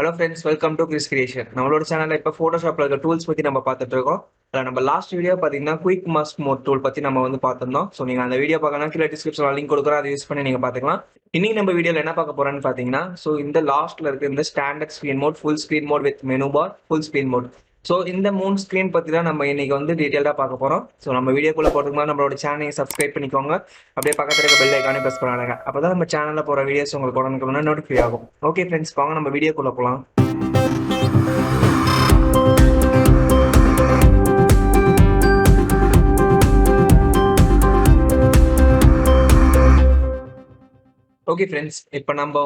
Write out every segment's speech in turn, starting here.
Hello friends, welcome to Krish Creation. நம்மளோட சேனல்ல இப்ப Photoshopல இருக்க டூல்ஸ் பத்தி நம்ம பார்த்துட்டு இருக்கோம். அதுல நம்ம லாஸ்ட் வீடியோ பாத்தீங்கன்னா குயிக் மாஸ்க் மோட் டூல் பத்தி நம்ம பார்த்திருந்தோம். சோ நீங்க அந்த வீடியோ பார்க்கணும் கீழ டிஸ்கிரிப்ஷன்ல லிங்க் கொடுக்குறேன், அதை யூஸ் பண்ணி நீங்க பாத்துக்கலாம். இன்னைக்கு நம்ம வீடியோல என்ன பார்க்க போறோம்னு பாத்தீங்கன்னா, சோ இந்த லாஸ்ட்ல இருக்க இந்த standard screen mode, full screen mode with menu bar, full screen mode. So இந்த 3 ஸ்கிரீன் பத்தி தான் நம்ம இன்னைக்கு டீடைலா பார்க்க போறோம். சோ நம்ம வீடியோக்குள்ள போறதுக்கு முன்னாடி நம்மளோட சேனலை சப்ஸ்கிரைப் பண்ணிக்கோங்க. அப்படியே பக்கத்துல இருக்க பெல் ஐகானை பிரஸ் பண்ணுங்க. அப்பதான் நம்ம சேனல்ல போற வீடியோஸ் உங்களுக்கு உடனுக்குடனே நோட்டிஃபை ஆகும். ஓகே ஃப்ரெண்ட்ஸ், வாங்க நம்ம வீடியோக்குள்ள போலாம். ஓகே ஃப்ரெண்ட்ஸ், இப்போ நம்ம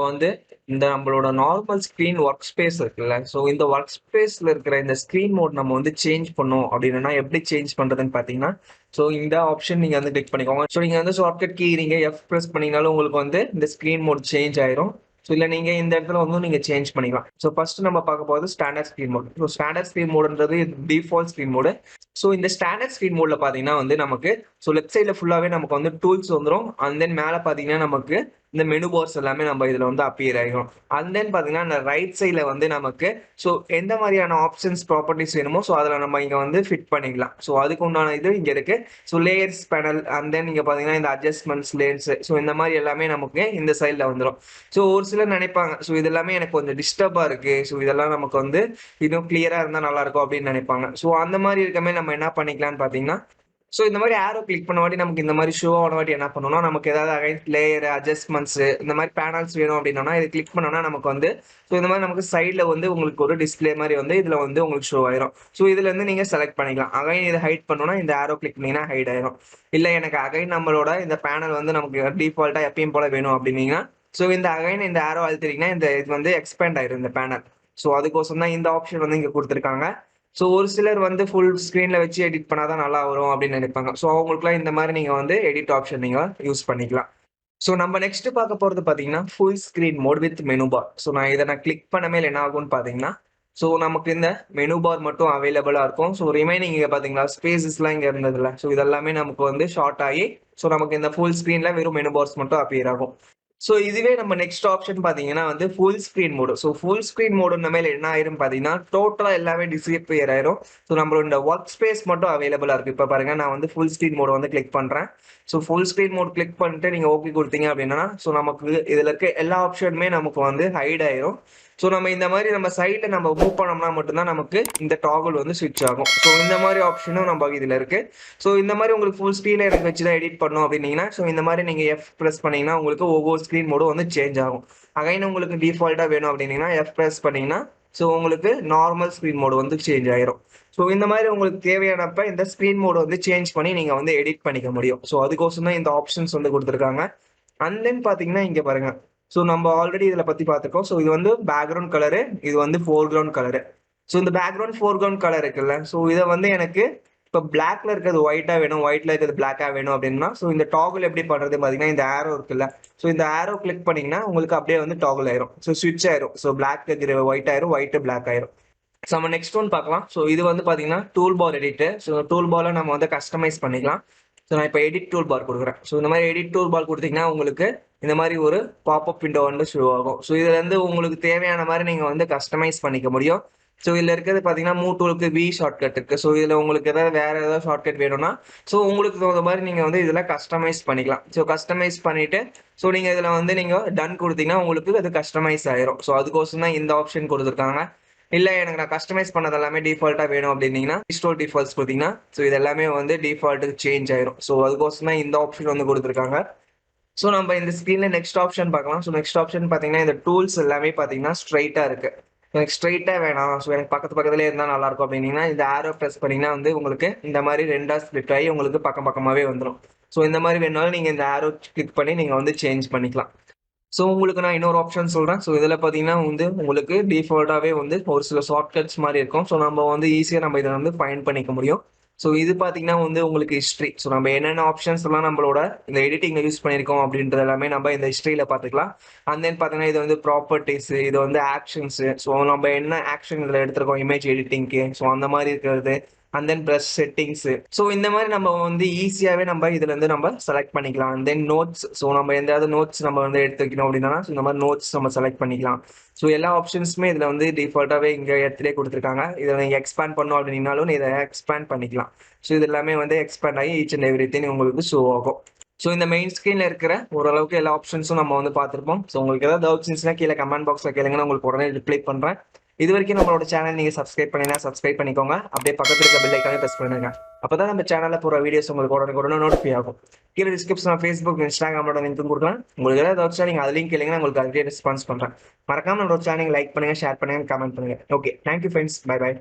இந்த நம்மளோட நார்மல் ஸ்க்ரீன் ஒர்க் ஸ்பேஸ் இருக்குல்ல, ஸோ இந்த ஒர்க் ஸ்பேஸில் இருக்கிற இந்த ஸ்க்ரீன் மோட் நம்ம சேஞ்ச் பண்ணோம் அப்படின்னா எப்படி சேஞ்ச் பண்ணுறதுன்னு பார்த்தீங்கன்னா, ஸோ இந்த ஆப்ஷன் நீங்கள் கிளிக் பண்ணிக்கோங்க. ஸோ நீங்கள் ஷார்ட்கட் கீ நீங்கள் எஃப் ப்ரெஸ் பண்ணிங்கனாலும் உங்களுக்கு இந்த ஸ்க்ரீன் மோட் சேஞ்ச் ஆயிரும். ஸோ இல்லை நீங்கள் இந்த இடத்துல நீங்கள் சேஞ்ச் பண்ணிக்கலாம். ஸோ ஃபர்ஸ்ட் நம்ம பார்க்க போகிறது standard screen mode. So standard screen மோடுன்றது டிஃபால்ட் ஸ்க்ரீன் மோடு. ஸோ இந்த ஸ்டாண்டர்ட் ஸ்க்ரீன் மோட்ல பார்த்தீங்கன்னா நமக்கு லெஃப்ட் சைடில் ஃபுல்லாகவே நமக்கு டூல்ஸ் வந்துடும். அண்ட் தென் மேலே பார்த்தீங்கன்னா நமக்கு இந்த மெனு பார்ஸ் எல்லாமே நம்ம இதுல அப்பியர் ஆகிடும். அண்ட் தென் பாத்தீங்கன்னா இந்த ரைட் சைட்ல நமக்கு ஸோ எந்த மாதிரியான ஆப்ஷன்ஸ் ப்ராப்பர்ட்டிஸ் வேணுமோ ஸோ அதில் நம்ம இங்க ஃபிட் பண்ணிக்கலாம். ஸோ அதுக்கு உண்டான இது இங்க இருக்கு. So layers panel and then இங்க பாத்தீங்கன்னா இந்த அட்ஜஸ்ட்மெண்ட்ஸ் லேயர்ஸ், ஸோ இந்த மாதிரி எல்லாமே நமக்கு இந்த சைட்ல வந்துடும். ஸோ ஒரு சிலர் நினைப்பாங்க ஸோ இது எல்லாமே எனக்கு கொஞ்சம் டிஸ்டர்பா இருக்கு, ஸோ இதெல்லாம் நமக்கு இன்னும் கிளியரா இருந்தா நல்லா இருக்கும் அப்படின்னு நினைப்பாங்க. ஸோ அந்த மாதிரி இருக்கமே நம்ம என்ன பண்ணிக்கலாம்னு பாத்தீங்கன்னா, ஸோ இந்த மாதிரி ஆரோ கிளிக் பண்ண வாட்டி நமக்கு இந்த மாதிரி ஷோ ஆன வாட்டி என்ன பண்ணணும்னா, நமக்கு ஏதாவது அகைன்ஸ்ட் லேயர் அட்ஜஸ்ட்மெண்ட்ஸ் இந்த மாதிரி பேனல்ஸ் வேணும் அப்படின்னா இது கிளிக் பண்ணோம்னா நமக்கு ஸோ இந்த மாதிரி நமக்கு சைடில் உங்களுக்கு ஒரு டிஸ்பிளே மாதிரி இதில் உங்களுக்கு ஷோ ஆயிரும். ஸோ இதுல இருந்து நீங்க செலக்ட் பண்ணிக்கலாம். அகைன் இதை ஹைட் பண்ணோம்னா இந்த ஆரோ கிளிக் பண்ணீங்கன்னா ஹைட் ஆயிரும். இல்லை எனக்கு அகைன் நம்மளோட இந்த பேனல் நமக்கு டிஃபால்ட்டா எப்பயும் போல வேணும் அப்படின்னீங்கன்னா, ஸோ இந்த அகைன் இந்த ஆரோ அழுத்திங்கன்னா இந்த இது எக்ஸ்பேண்ட் ஆயிரும் இந்த பேனல். ஸோ அதுக்கோசம் தான் இந்த ஆப்ஷன் இங்க கொடுத்துருக்காங்க. ஸோ ஒரு சிலர் ஃபுல் ஸ்க்ரீன்ல வச்சு எடிட் பண்ணாதான் நல்லா வரும் அப்படின்னு நினைப்பாங்க. ஸோ அவங்களுக்குலாம் இந்த மாதிரி நீங்க எடிட் ஆப்ஷன் நீங்க யூஸ் பண்ணிக்கலாம். ஸோ நம்ம நெக்ஸ்ட் பார்க்க போறது பாத்தீங்கன்னா full screen mode with menu bar. So நான் கிளிக் பண்ண மேல என்ன ஆகும்னு பாத்தீங்கன்னா, ஸோ நமக்கு இந்த மெனு பார் மட்டும் அவைலபிளா இருக்கும். ஸோ ரிமைனிங் இங்க பாத்தீங்களா ஸ்பேசஸ்லாம் இங்க இருந்ததுல, ஸோ இதெல்லாமே நமக்கு ஷார்ட் ஆகி ஸோ நமக்கு இந்த ஃபுல் ஸ்கிரீன்ல வெறும் மெனு பார்ஸ் மட்டும் அப்பியர் ஆகும். ஸோ இதுவே நம்ம நெக்ஸ்ட் ஆப்ஷன் பாத்தீங்கன்னா full screen mode. So full screen mode மேல என்ன ஆயிரும் பாத்தீங்கன்னா, டோட்டலா எல்லாமே டிஸ்அப்பியர் ஆயிரும். ஸோ நம்மளோட ஒர்க் ஸ்பேஸ் மட்டும் அவைலபிளா இருக்கு. இப்போ பாருங்க, நான் ஃபுல் ஸ்கிரீன் மோடு கிளிக் பண்றேன். So full screen mode click பண்ணிட்டு நீங்க ஓகே கொடுத்தீங்க அப்படின்னா, ஸோ நமக்கு இதுல இருக்க எல்லா ஆப்ஷனுமே நமக்கு ஹைட் ஆயிரும். ஸோ நம்ம இந்த மாதிரி நம்ம சைட்ல நம்ம மூவ் பண்ணோம்னா மட்டும்தான் நமக்கு இந்த டாகுல் ஸ்விட்ச் ஆகும். ஸோ இந்த மாதிரி ஆப்ஷனும் நம்ம இதுல இருக்கு. ஸோ இந்த மாதிரி உங்களுக்கு ஃபுல் ஸ்க்ரீன்ல எனக்கு வச்சுதான் எடிட் பண்ணும் அப்படின்னீங்கன்னா, ஸோ இந்த மாதிரி நீங்க எஃப் பிரஸ் பண்ணீங்கன்னா உங்களுக்கு ஒவ்வொரு ஸ்க்ரீன் மோடும் சேஞ்ச் ஆகும். அகைன் உங்களுக்கு டிஃபால்ட்டா வேணும் அப்படின்னீங்கன்னா எஃப் பிரஸ் பண்ணீங்கன்னா ஸோ உங்களுக்கு நார்மல் ஸ்க்ரீன் மோடு சேஞ்ச் ஆயிரும். ஸோ இந்த மாதிரி உங்களுக்கு தேவையானப்ப இந்த ஸ்க்ரீன் மோடு சேஞ்ச் பண்ணி நீங்க எடிட் பண்ணிக்க முடியும். ஸோ அதுக்கோசம் தான் இந்த ஆப்ஷன்ஸ் கொடுத்துருக்காங்க. அண்ட் தென் பாத்தீங்கன்னா இங்க பாருங்க, ஸோ நம்ம ஆல்ரெடி இதுல பத்தி பார்த்துருக்கோம். ஸோ இது பேக்ரவுண்ட் கலரு, இது ஃபோர்கிரவுண்ட் கலரு. ஸோ இந்த பேக்ரவுண்ட் ஃபோர்கிரவுண்ட் கலர் இருக்குல்ல, ஸோ இதை எனக்கு இப்போ பிளாக்ல இருக்கிறது ஒயிட்டா வேணும், ஒயிட்ல இருக்கிறது பிளாக்கா வேணும் அப்படின்னா, ஸோ இந்த டாகுல் எப்படி பண்றது பாத்தீங்கன்னா, இந்த ஆரோ இருக்குல்ல, ஸோ இந்த ஆரோ கிளிக் பண்ணீங்கன்னா உங்களுக்கு அப்படியே டாகுல் ஆயிரும். ஸோ ஸ்விட்ச் ஆயிரும். ஸோ பிளாக் இருக்கிற ஒயிட் ஆயிரும், ஒயிட் பிளாக் ஆயிரும். ஸோ நம்ம நெக்ஸ்ட் ஒன் பார்க்கலாம். ஸோ இது பாத்தீங்கன்னா tool bar edit. So tool பார்ல நம்ம கஸ்டமைஸ் பண்ணிக்கலாம். ஸோ நான் இப்போ எடிட் டூல் பார் கொடுக்குறேன். ஸோ இந்த மாதிரி எடிட் டூல் பார் கொடுத்தீங்கன்னா உங்களுக்கு இந்த மாதிரி ஒரு பாப்அப் விண்டோ ஷோ ஆகும். ஸோ இதுல உங்களுக்கு தேவையான மாதிரி நீங்க கஸ்டமைஸ் பண்ணிக்க முடியும். ஸோ இதுல இருக்கிறது பாத்தீங்கன்னா மூவ் டூலுக்கு வி ஷார்ட்கட் இருக்கு. ஸோ இதுல உங்களுக்கு வேற ஏதாவது ஷார்ட்கட் வேணும்னா ஸோ உங்களுக்கு தகுந்த மாதிரி நீங்க இதுல கஸ்டமைஸ் பண்ணிக்கலாம். ஸோ கஸ்டமைஸ் பண்ணிட்டு ஸோ நீங்க இதுல நீங்க டன் கொடுத்தீங்கன்னா உங்களுக்கு அது கஸ்டமைஸ் ஆயிரும். ஸோ அதுக்கோசம் தான் இந்த ஆப்ஷன் கொடுத்துருக்காங்க. இல்ல எனக்கு நான் கஸ்டமைஸ் பண்ணது எல்லாமே டிஃபால்ட்டா வேணும் அப்படின்னீங்கன்னா ஸ்டோர் டிஃபால்ட்ஸ் கொடுத்தீங்கன்னா ஸோ இது எல்லாமே டிஃபால்ட்டுக்கு சேஞ்ச் ஆயிரும். ஸோ அதுக்கோசம் தான் இந்த ஆப்ஷன் கொடுத்துருக்காங்க. ஸோ நம்ம இந்த ஸ்க்ரீன்ல நெக்ஸ்ட் ஆப்ஷன் பார்க்கலாம். ஸோ நெக்ஸ்ட் ஆப்ஷன் பாத்தீங்கன்னா இந்த டூல்ஸ் எல்லாமே பாத்தீங்கன்னா ஸ்ட்ரைட்டா இருக்கு. எனக்கு ஸ்ட்ரைட்டா வேணாம், ஸோ எனக்கு பக்கத்துலேயே இருந்தால் நல்லா இருக்கும் அப்படின்னீங்கன்னா இந்த ஆரோ ப்ரெஸ் பண்ணீங்கன்னா உங்களுக்கு இந்த மாதிரி ரெண்டா ஸ்பிளிட் ஆகி உங்களுக்கு பக்கமாவே வந்துடும். ஸோ இந்த மாதிரி வேணாலும் நீங்க இந்த ஆரோ கிளிக் பண்ணி நீங்க சேஞ்ச் பண்ணிக்கலாம். ஸோ உங்களுக்கு நான் இன்னொரு ஆப்ஷன் சொல்றேன். ஸோ இதுல பாத்தீங்கன்னா உங்களுக்கு டிஃபால்ட்டாவே ஒரு சில ஷார்ட்கட்ஸ் மாதிரி இருக்கும். ஸோ நம்ம ஈஸியா நம்ம இதை ஃபைண்ட் பண்ணிக்க முடியும். ஸோ இது பாத்தீங்கன்னா உங்களுக்கு ஹிஸ்ட்ரி. ஸோ நம்ம என்னென்ன ஆப்ஷன்ஸ் எல்லாம் நம்மளோட இந்த எடிட்டிங்ல யூஸ் பண்ணியிருக்கோம் அப்படின்றது எல்லாமே நம்ம இந்த ஹிஸ்ட்ரியில பாத்துக்கலாம். அண்ட் தென் பாத்தீங்கன்னா இது ப்ராப்பர்ட்டிஸ், இது ஆக்ஷன்ஸ். ஸோ நம்ம என்ன ஆக்ஷன் இதுல எடுத்திருக்கோம் இமேஜ் எடிட்டிங்க்கு, ஸோ அந்த மாதிரி இருக்கிறது. And then brush settings. So இந்த மாதிரி நம்ம வந்து ஈஸியாகவே நம்ம இதுல இருந்து நம்ம செலக்ட் பண்ணிக்கலாம். And then notes. ஸோ நம்ம எந்தாவது நோட்ஸ் நம்ம வந்து எடுத்து வைக்கணும் அப்படின்னா இந்த மாதிரி நோட்ஸ் நம்ம செலக்ட் பண்ணிக்கலாம். ஸோ எல்லா ஆப்ஷன்ஸுமே இதுல வந்து டிஃபால்ட்டாகவே இங்கே இடத்துல கொடுத்துருக்காங்க. இதை நீங்கள் எக்ஸ்பேண்ட் பண்ணோம் அப்படின்னாலும் இதை எக்ஸ்பேண்ட் பண்ணிக்கலாம். ஸோ இது எல்லாமே வந்து எக்ஸ்பேண்ட் ஆகி ஈச் அண்ட் எவ்ரி திங் உங்களுக்கு ஷோ ஆகும். ஸோ இந்த மெயின் ஸ்க்ரீன்ல இருக்கிற ஓரளவுக்கு எல்லா ஆப்ஷன்ஸும் நம்ம வந்து பார்த்துருப்போம். ஸோ உங்களுக்கு ஏதாவது டவுட்ஸ் இருந்துச்சுன்னா கீழே கமெண்ட் பாக்ஸ்ல கேளுங்க, உங்களுக்கு உடனே ரிப்ளை பண்றேன். இது வரைக்கும் நம்மளோட சேனல் நீங்க சப்ஸ்கிரைப் பண்ணினா சப்ஸ்கிரைப் பண்ணிக்கோங்க. அப்படியே பக்கத்துல இருக்க பெல் ஐக்கானே பிரஸ் பண்ணுங்க. அப்பதான் நம்ம சேனல்ல போற வீடியோஸ் உங்களுக்கு உடனே நோட்டிஃபை ஆகும். கீழே டிஸ்கிரிப்ஷன் ஃபேஸ்புக் இன்ஸ்டாகிராமோட லிங்க்கும் கொடுக்கலாம். உங்களுக்கு ஏதாவது டவுட்ஸ் நீங்க அது லிங்க் கேளுங்க, உங்களுக்கு அதுக்கே ரெஸ்பான்ஸ் பண்றேன். மறக்காம நம்மளோட சேனல் லைக் பண்ணுங்க, ஷேர் பண்ணுங்க, கமெண்ட் பண்ணுங்க. Okay, thank you friends, bye by.